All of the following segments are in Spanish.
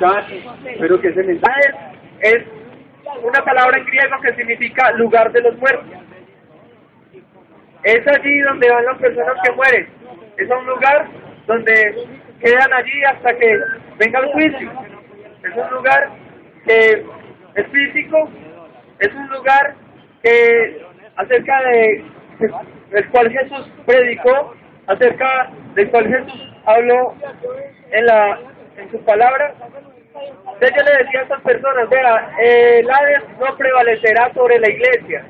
muchachos, pero que ese mensaje es una palabra en griego que significa lugar de los muertos. Es allí donde van las personas que mueren. Es un lugar donde quedan allí hasta que venga el juicio. Es un lugar que es físico, es un lugar que acerca de el cual Jesús predicó, acerca del cual Jesús habló en sus palabras. Entonces yo le decía a estas personas, vea, el Hades no prevalecerá sobre la iglesia.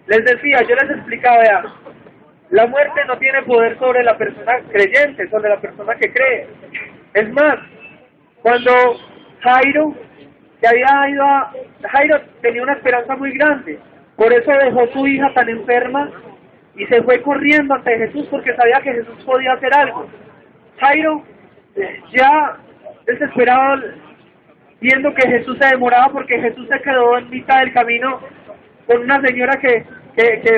Les decía, yo les explicaba, vea, la muerte no tiene poder sobre la persona creyente, sobre la persona que cree. Es más, cuando Jairo tenía una esperanza muy grande, por eso dejó su hija tan enferma y se fue corriendo ante Jesús porque sabía que Jesús podía hacer algo. Jairo, ya desesperado, viendo que Jesús se demoraba porque Jesús se quedó en mitad del camino con una señora que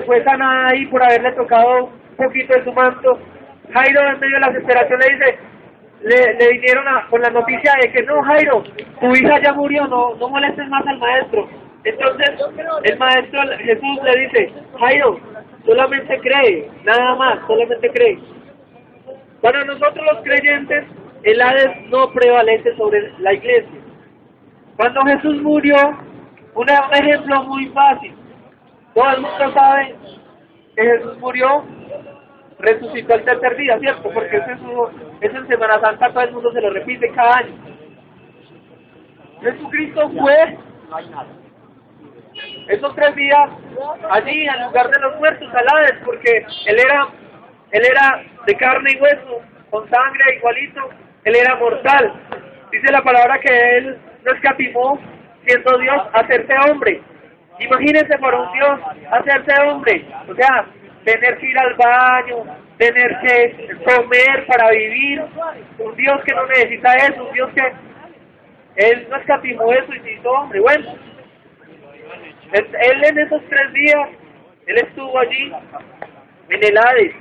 fue sanada ahí por haberle tocado un poquito de su manto. Jairo, en medio de la desesperación, le dice, le vinieron con la noticia de que no, Jairo, tu hija ya murió, no molestes más al maestro. Entonces el maestro Jesús le dice, Jairo, solamente cree, nada más, solamente cree. Para nosotros los creyentes, el Hades no prevalece sobre la iglesia. Cuando Jesús murió, un ejemplo muy fácil, todo el mundo sabe que Jesús murió, resucitó al tercer día, ¿cierto? Porque eso en Semana Santa todo el mundo se lo repite cada año. Jesucristo fue esos 3 días allí en lugar de los muertos al Hades, porque él era de carne y hueso, con sangre igualito, él era mortal. Dice la palabra que él no escatimó, siendo Dios, hacerse hombre. Imagínense para un Dios hacerse hombre, o sea, tener que ir al baño, tener que comer para vivir, un Dios que no necesita eso, un Dios que él no escatimó eso y se hizo hombre. Bueno, él en esos 3 días, él estuvo allí en el Hades,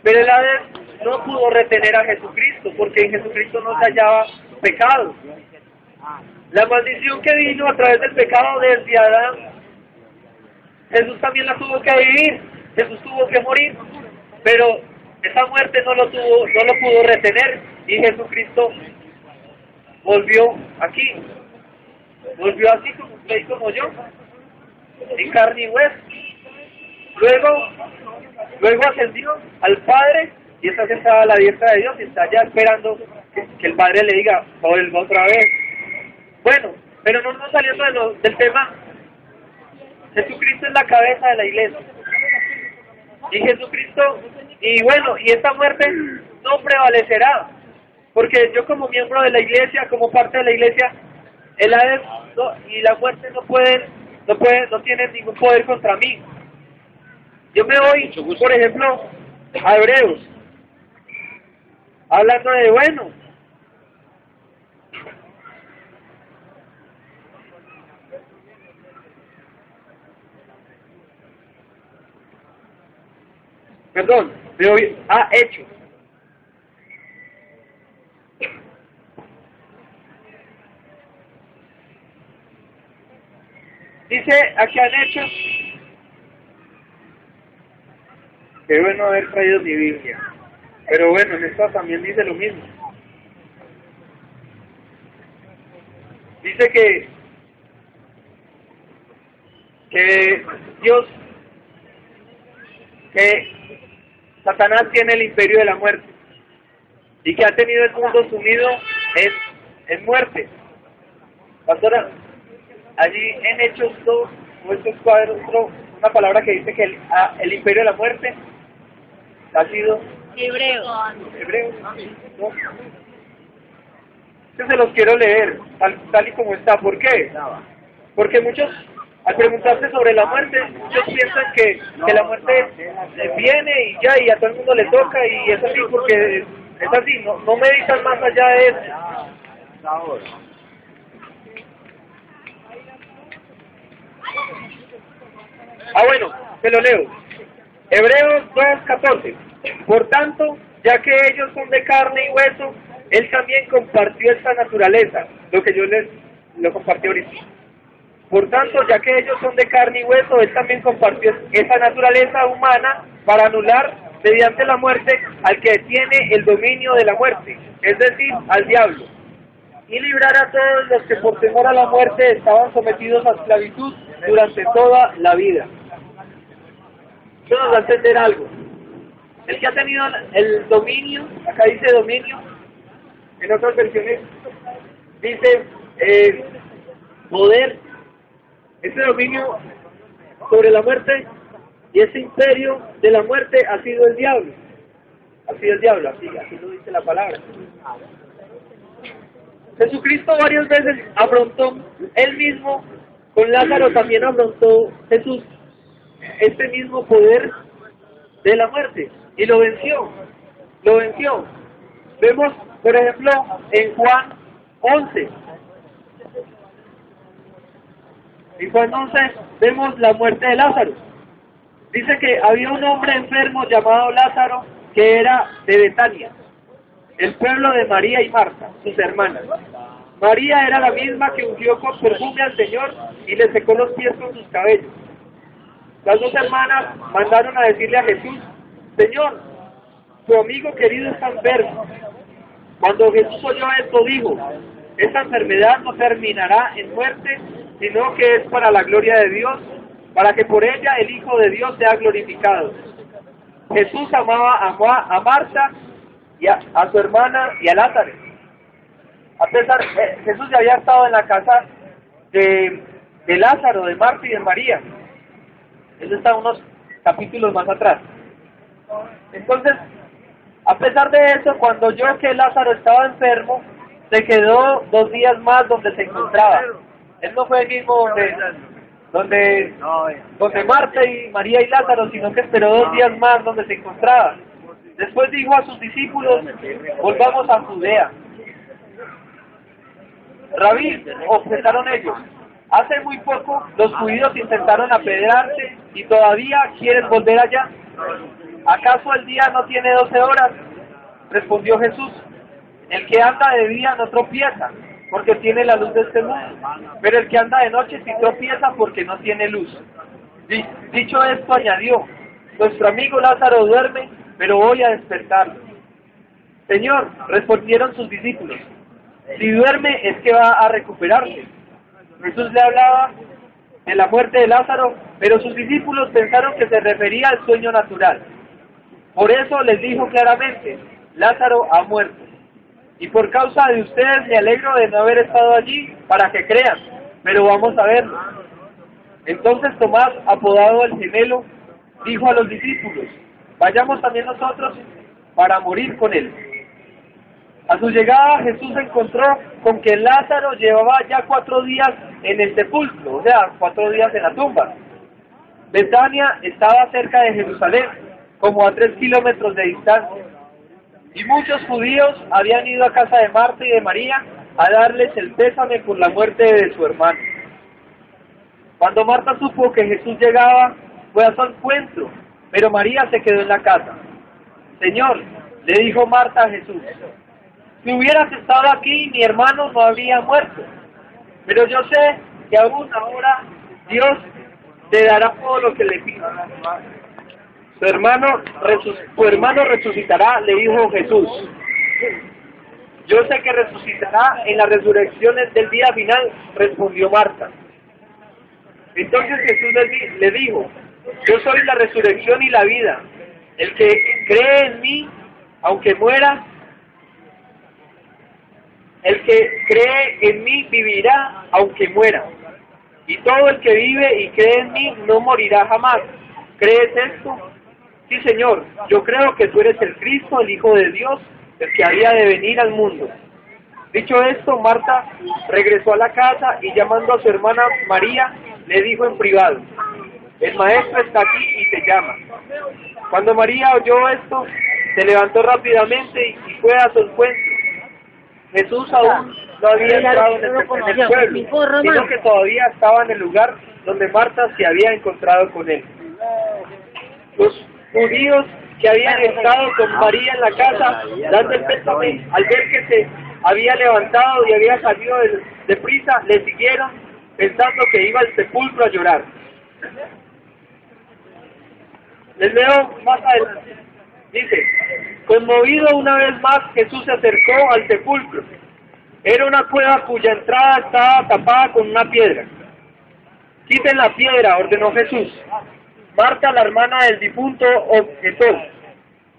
pero el Hades no pudo retener a Jesucristo, porque en Jesucristo no se hallaba pecado. La maldición que vino a través del pecado desde Adán, Jesús también la tuvo que vivir, Jesús tuvo que morir, pero esa muerte no lo pudo retener, y Jesucristo volvió aquí, volvió así como usted y como yo, en carne y hueso. Luego ascendió al Padre y está sentado a la diestra de Dios y está ya esperando que el Padre le diga, vuelva otra vez. Bueno, pero no saliendo del tema, Jesucristo es la cabeza de la iglesia. Y Jesucristo, y bueno, y esta muerte no prevalecerá, porque yo como miembro de la iglesia, como parte de la iglesia, el Hades y la muerte no tienen ningún poder contra mí. Yo me voy, por ejemplo, a Hebreos, hablando de, bueno, perdón, me voy a Hechos. Dice aquí en Hechos, qué bueno haber traído mi Biblia, pero bueno, en esta también dice lo mismo. Dice que Dios, que Satanás tiene el imperio de la muerte y que ha tenido el mundo sumido en muerte. Pastora, allí en Hechos 2, o estos cuadros, una palabra que dice que el imperio de la muerte ha sido Hebreos. ¿no? Yo se los quiero leer, tal y como está. ¿Por qué? Porque muchos, al preguntarse sobre la muerte, muchos piensan que la muerte viene y ya, y a todo el mundo le toca, y es así porque es así, no meditan más allá de eso. Bueno, se lo leo. Hebreos 2:14. Por tanto, ya que ellos son de carne y hueso, Él también compartió esta naturaleza, lo que yo les lo compartí ahorita. Por tanto, ya que ellos son de carne y hueso, Él también compartió esa naturaleza humana para anular mediante la muerte al que tiene el dominio de la muerte, es decir, al diablo, y librar a todos los que por temor a la muerte estaban sometidos a esclavitud durante toda la vida. Esto nos va a entender algo. El que ha tenido el dominio, acá dice dominio, en otras versiones dice poder, ese dominio sobre la muerte y ese imperio de la muerte ha sido el diablo. Ha sido el diablo, así lo dice la palabra. Jesucristo varias veces afrontó, él mismo, con Lázaro también afrontó Jesús este mismo poder de la muerte y lo venció. Vemos, por ejemplo, en Juan 11. En Juan 11 vemos la muerte de Lázaro. Dice que había un hombre enfermo llamado Lázaro que era de Betania, el pueblo de María y Marta, sus hermanas. María era la misma que ungió con perfume al Señor y le secó los pies con sus cabellos. Las dos hermanas mandaron a decirle a Jesús: Señor, tu amigo querido está enfermo. Cuando Jesús oyó esto, dijo: esta enfermedad no terminará en muerte, sino que es para la gloria de Dios, para que por ella el Hijo de Dios sea glorificado. Jesús amaba a Marta y a su hermana y a Lázaro. Jesús ya había estado en la casa de Lázaro, de Marta y de María. Eso está unos capítulos más atrás. Entonces, a pesar de eso, cuando oyó que Lázaro estaba enfermo, se quedó 2 días más donde se encontraba. Él no fue el mismo donde Marta y María y Lázaro, sino que esperó 2 días más donde se encontraba. Después dijo a sus discípulos: volvamos a Judea. Rabí, objetaron ellos, hace muy poco los judíos intentaron apedrearte y todavía quieres volver allá. ¿Acaso el día no tiene 12 horas? Respondió Jesús: el que anda de día no tropieza, porque tiene la luz de este mundo, pero el que anda de noche sí tropieza porque no tiene luz. Dicho esto, añadió: nuestro amigo Lázaro duerme, pero voy a despertarlo. Señor, respondieron sus discípulos, si duerme es que va a recuperarse. Jesús le hablaba de la muerte de Lázaro, pero sus discípulos pensaron que se refería al sueño natural. Por eso les dijo claramente: Lázaro ha muerto. Y por causa de ustedes me alegro de no haber estado allí para que crean, pero vamos a verlo. Entonces Tomás, apodado el Gemelo, dijo a los discípulos: vayamos también nosotros para morir con él. A su llegada Jesús se encontró con que Lázaro llevaba ya 4 días en el sepulcro, o sea, 4 días en la tumba. Betania estaba cerca de Jerusalén, como a 3 kilómetros de distancia. Y muchos judíos habían ido a casa de Marta y de María a darles el pésame por la muerte de su hermano. Cuando Marta supo que Jesús llegaba, fue a su encuentro, pero María se quedó en la casa. Señor, le dijo Marta a Jesús, si hubieras estado aquí, mi hermano no habría muerto. Pero yo sé que aún ahora Dios te dará todo lo que le pidas. Tu hermano resucitará, le dijo Jesús. Yo sé que resucitará en las resurrecciones del día final, respondió Marta. Entonces Jesús le dijo, yo soy la resurrección y la vida. El que cree en mí, aunque muera, el que cree en mí vivirá, aunque muera. Y todo el que vive y cree en mí no morirá jamás. ¿Crees esto? Sí, Señor, yo creo que tú eres el Cristo, el Hijo de Dios, el que había de venir al mundo. Dicho esto, Marta regresó a la casa y llamando a su hermana María, le dijo en privado, el maestro está aquí y te llama. Cuando María oyó esto, se levantó rápidamente y fue a su encuentro. Jesús aún no había entrado en el pueblo, sino que todavía estaba en el lugar donde Marta se había encontrado con él. Los judíos que habían estado con María en la casa, dando el pésame, al ver que se había levantado y había salido de prisa, le siguieron pensando que iba al sepulcro a llorar. Les leo más adelante. Dice, conmovido una vez más, Jesús se acercó al sepulcro. Era una cueva cuya entrada estaba tapada con una piedra. Quiten la piedra, ordenó Jesús. Marta, la hermana del difunto, objetó.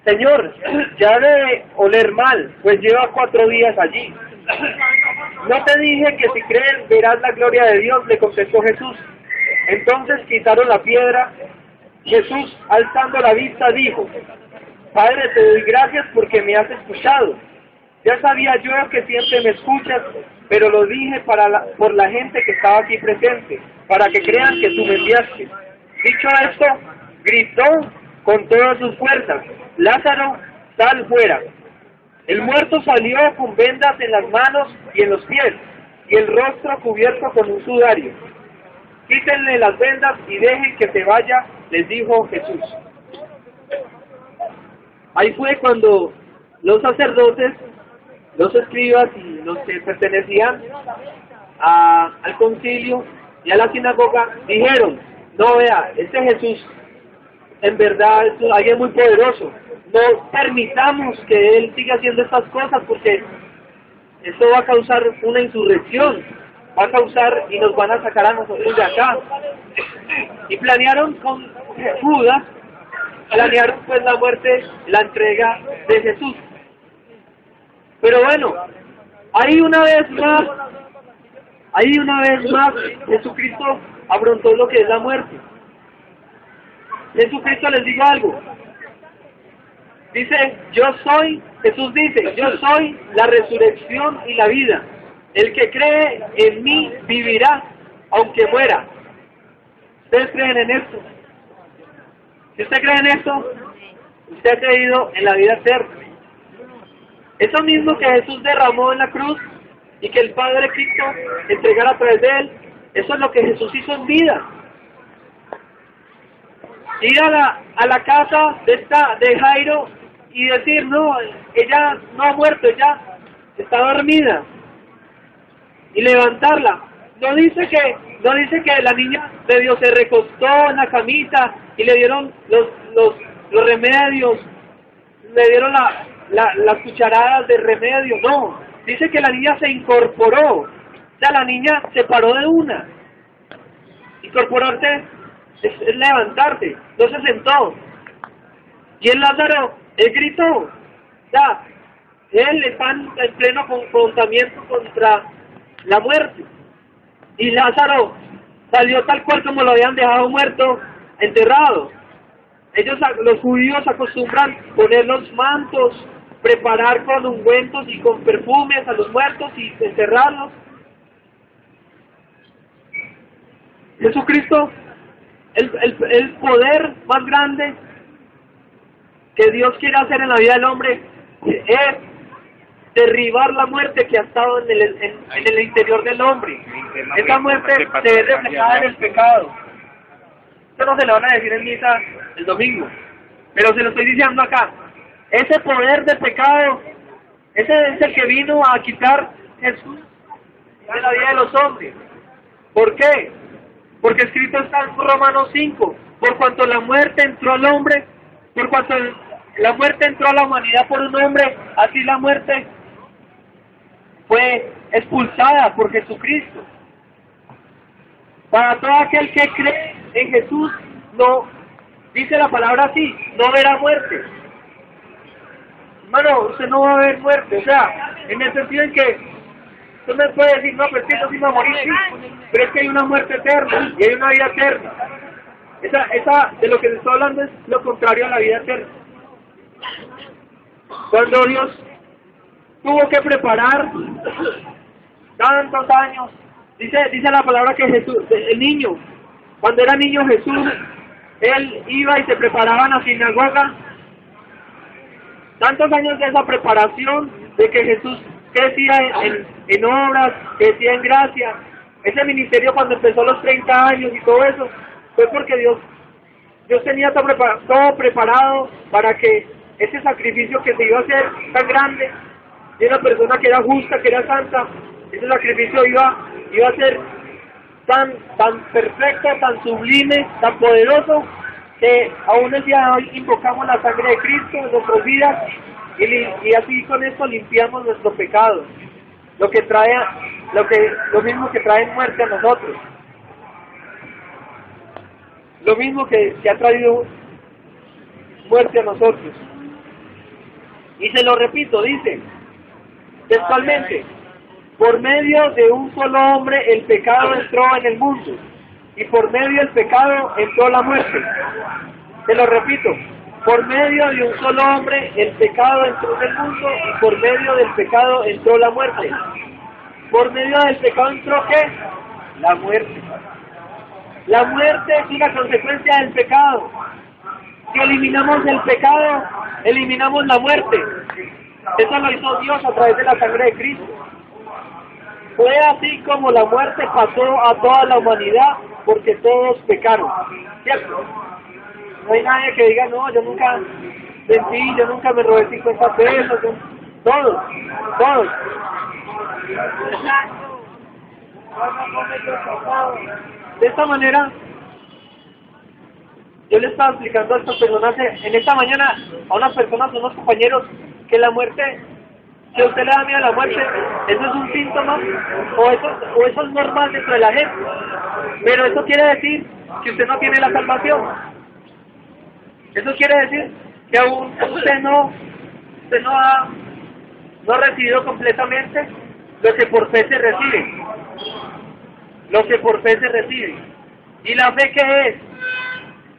Señor, ya debe oler mal, pues lleva 4 días allí. No te dije que si crees verás la gloria de Dios, le contestó Jesús. Entonces quitaron la piedra. Jesús, alzando la vista, dijo, Padre, te doy gracias porque me has escuchado. Ya sabía yo que siempre me escuchas, pero lo dije por la gente que estaba aquí presente, para que crean que tú me enviaste. Dicho esto, gritó con todas sus fuerzas, Lázaro, sal fuera. El muerto salió con vendas en las manos y en los pies, y el rostro cubierto con un sudario. Quítenle las vendas y dejen que se vaya, les dijo Jesús. Ahí fue cuando los sacerdotes, los escribas y los que pertenecían al concilio y a la sinagoga dijeron, no vea, este Jesús en verdad es alguien muy poderoso, no permitamos que él siga haciendo estas cosas porque esto va a causar una insurrección, va a causar y nos van a sacar a nosotros de acá. Y planearon con Judas, planearon pues la muerte, la entrega de Jesús. Pero bueno, ahí una vez más Jesucristo afrontó lo que es la muerte. Jesucristo les dijo algo. Dice, Jesús dice, yo soy la resurrección y la vida. El que cree en mí vivirá, aunque muera. ¿Ustedes creen en esto? Si usted cree en esto, usted ha creído en la vida eterna. Eso mismo que Jesús derramó en la cruz y que el Padre Cristo entregara a través de él, eso es lo que Jesús hizo en vida. Ir a la casa de Jairo y decir, no, ella no ha muerto, ella está dormida. Y levantarla. No dice que la niña de Dios se recostó en la camita y le dieron los remedios, le dieron las cucharadas de remedio. No, dice que la niña se incorporó. O sea, la niña se paró de una. Incorporarse es levantarte. No se sentó. Y el Lázaro, él gritó. O sea, él está en pleno confrontamiento contra la muerte. Y Lázaro salió tal cual como lo habían dejado muerto, enterrado. Los judíos acostumbran poner los mantos, preparar con ungüentos y con perfumes a los muertos y enterrarlos. Jesucristo, el poder más grande que Dios quiere hacer en la vida del hombre es derribar la muerte que ha estado en el interior del hombre. Esa muerte se ve reflejada en el pecado. Esto no se lo van a decir en misa el domingo, pero se lo estoy diciendo acá. Ese poder de pecado, ese es el que vino a quitar Jesús de la vida de los hombres. ¿Por qué? Porque escrito está en Romanos 5, por cuanto la muerte entró al hombre, por cuanto la muerte entró a la humanidad por un hombre, así la muerte fue expulsada por Jesucristo. Para todo aquel que cree en Jesús, no, dice la palabra así, no verá muerte. Hermano, usted no va a ver muerte, o sea, en el sentido en que usted me puede decir, no, pero es que yo sí me voy a morir, sí, pero es que hay una muerte eterna y hay una vida eterna. Esa de lo que se está hablando es lo contrario a la vida eterna. Cuando Dios tuvo que preparar tantos años, dice la palabra que Jesús, el niño, cuando era niño Jesús, él iba y se preparaba en la sinagoga. Tantos años de esa preparación, de que Jesús crecía en obras, crecía en gracia. Ese ministerio cuando empezó a los 30 años y todo eso, fue porque Dios Dios tenía todo preparado para que ese sacrificio que se iba a hacer tan grande, de una persona que era justa, que era santa, ese sacrificio iba a ser tan perfecto, tan sublime, tan poderoso, que aún el día de hoy invocamos la sangre de Cristo en nuestras vidas y así con esto limpiamos nuestro pecado, lo mismo que trae muerte a nosotros, lo mismo que ha traído muerte a nosotros. Y se lo repito, dice textualmente: por medio de un solo hombre el pecado entró en el mundo, y por medio del pecado entró la muerte. Se lo repito, por medio de un solo hombre el pecado entró en el mundo, y por medio del pecado entró la muerte. ¿Por medio del pecado entró qué? La muerte. La muerte es una consecuencia del pecado. Si eliminamos el pecado, eliminamos la muerte. Eso lo hizo Dios a través de la sangre de Cristo. Fue así como la muerte pasó a toda la humanidad, porque todos pecaron. ¿Cierto? No hay nadie que diga, no, yo nunca mentí, yo nunca me robé 50 pesos. Todos. De esta manera, yo le estaba explicando a estas personas en esta mañana, a unas personas, a unos compañeros, que la muerte, que a usted le da miedo a la muerte, eso es un síntoma, o eso es normal dentro de la gente, pero eso quiere decir que usted no tiene la salvación. Eso quiere decir que aún usted no ha recibido completamente lo que por fe se recibe. Lo que por fe se recibe. ¿Y la fe qué es?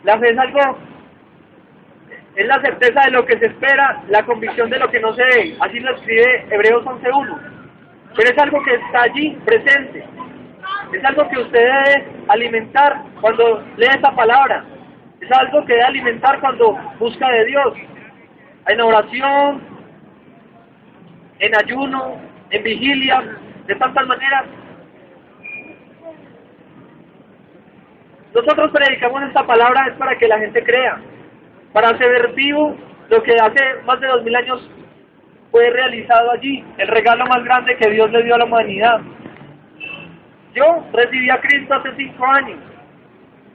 La fe es algo, es la certeza de lo que se espera, la convicción de lo que no se ve. Así lo escribe Hebreos 11:1. Pero es algo que está allí, presente. Es algo que usted debe alimentar cuando lee esta palabra. Es algo que debe alimentar cuando busca de Dios. En oración, en ayuno, en vigilia, de tantas maneras. Nosotros predicamos esta palabra es para que la gente crea, para hacer vivo lo que hace más de 2000 años fue realizado allí, el regalo más grande que Dios le dio a la humanidad. Yo recibí a Cristo hace 5 años,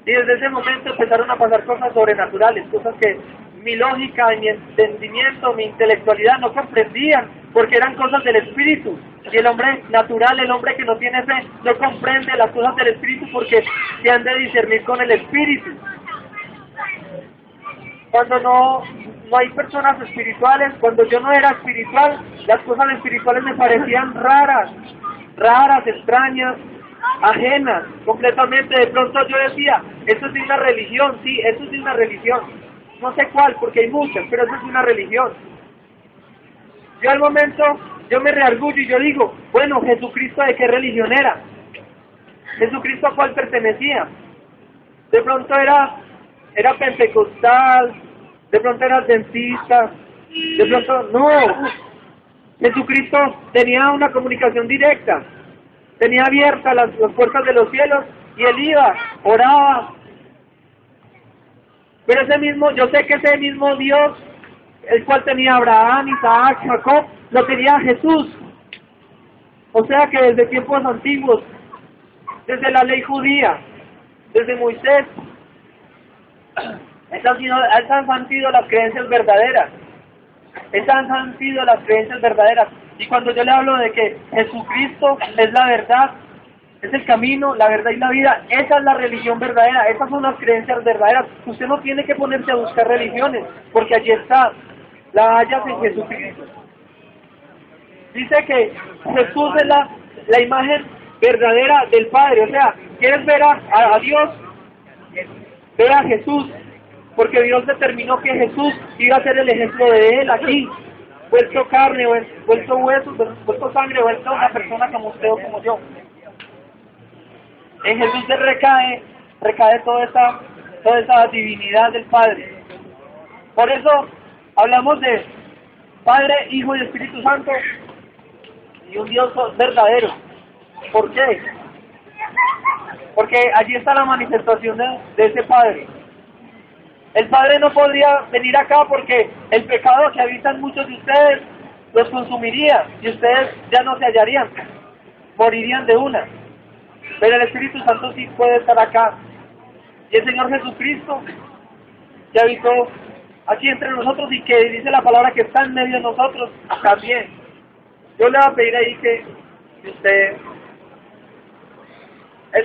y desde ese momento empezaron a pasar cosas sobrenaturales, cosas que mi lógica, mi entendimiento, mi intelectualidad no comprendían, porque eran cosas del Espíritu. Y el hombre natural, el hombre que no tiene fe, no comprende las cosas del Espíritu porque se han de discernir con el Espíritu. Cuando no hay personas espirituales, cuando yo no era espiritual, las cosas espirituales me parecían raras, extrañas, ajenas, completamente. De pronto yo decía, eso es de una religión, sí, eso es de una religión. No sé cuál, porque hay muchas, pero eso es de una religión. Yo al momento, yo me reargullo y yo digo, bueno, ¿Jesucristo de qué religión era? ¿Jesucristo a cuál pertenecía? De pronto era pentecostal, de pronto era adventista, de pronto, no. Jesucristo tenía una comunicación directa, tenía abiertas las puertas de los cielos, y él iba, oraba. Pero yo sé que ese mismo Dios, el cual tenía Abraham, Isaac, Jacob, lo tenía Jesús. O sea que desde tiempos antiguos, desde la ley judía, desde Moisés, esas han sido las creencias verdaderas. Esas han sido las creencias verdaderas. Y cuando yo le hablo de que Jesucristo es la verdad, es el camino, la verdad y la vida, esa es la religión verdadera, esas son las creencias verdaderas. Usted no tiene que ponerse a buscar religiones, porque allí está, la hallas en Jesucristo. Dice que Jesús es la imagen verdadera del Padre. O sea, ¿quieres ver a Dios? Ve a Jesús, porque Dios determinó que Jesús iba a ser el ejemplo de Él aquí, vuelto carne, vuelto hueso, vuelto sangre, vuelto una persona como usted o como yo. En Jesús se recae toda esa divinidad del Padre. Por eso hablamos de Padre, Hijo y Espíritu Santo y un Dios verdadero. ¿Por qué? Porque allí está la manifestación de ese Padre. El Padre no podría venir acá porque el pecado que habita en muchos de ustedes los consumiría y ustedes ya no se hallarían, morirían de una. Pero el Espíritu Santo sí puede estar acá. Y el Señor Jesucristo, que habitó aquí entre nosotros y que dice la palabra que está en medio de nosotros, también. Yo le voy a pedir ahí que usted,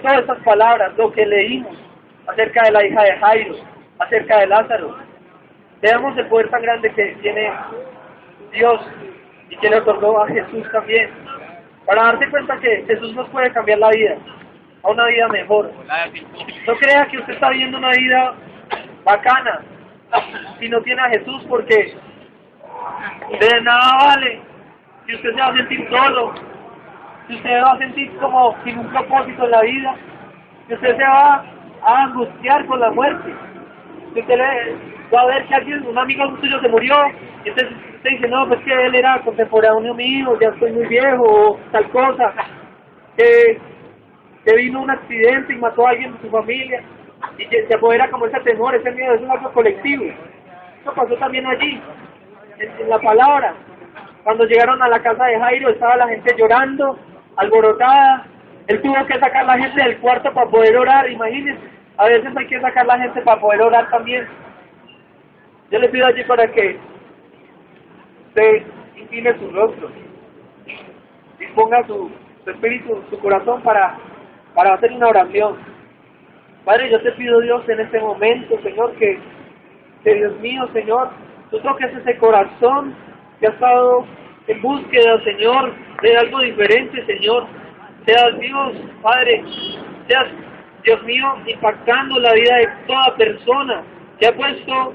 todas estas palabras, lo que leímos acerca de la hija de Jairo, acerca de Lázaro, veamos el poder tan grande que tiene Dios y que le otorgó a Jesús también, para darse cuenta que Jesús nos puede cambiar la vida a una vida mejor. No crea que usted está viviendo una vida bacana si no tiene a Jesús, porque de nada vale si usted se va a sentir solo, si usted va a sentir como sin un propósito en la vida, si usted se va a angustiar con la muerte, si usted va a ver que alguien, un amigo suyo se murió, y usted dice, no, pues que él era contemporáneo mío, ya estoy muy viejo, o tal cosa, que vino un accidente y mató a alguien de su familia, y que se apodera como ese temor, ese miedo, eso es algo colectivo. Eso pasó también allí, en la palabra. Cuando llegaron a la casa de Jairo, estaba la gente llorando, alborotada. Él tuvo que sacar a la gente del cuarto para poder orar, imagínense. A veces hay que sacar a la gente para poder orar también. Yo le pido allí para que usted incline su rostro, disponga su espíritu, su corazón para hacer una oración. Padre, yo te pido, Dios, en este momento, Señor, que Dios mío, Señor, tú toques ese corazón que ha estado en búsqueda, Señor, de algo diferente, Señor. Seas Dios, Padre, seas, Dios mío, impactando la vida de toda persona que ha puesto,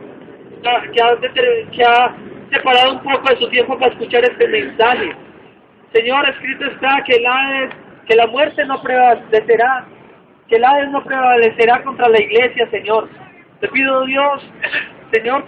que ha separado un poco de su tiempo para escuchar este mensaje. Señor, escrito está que la muerte no prevalecerá, que el Hades no prevalecerá contra la iglesia, Señor. Te pido, Dios, Señor,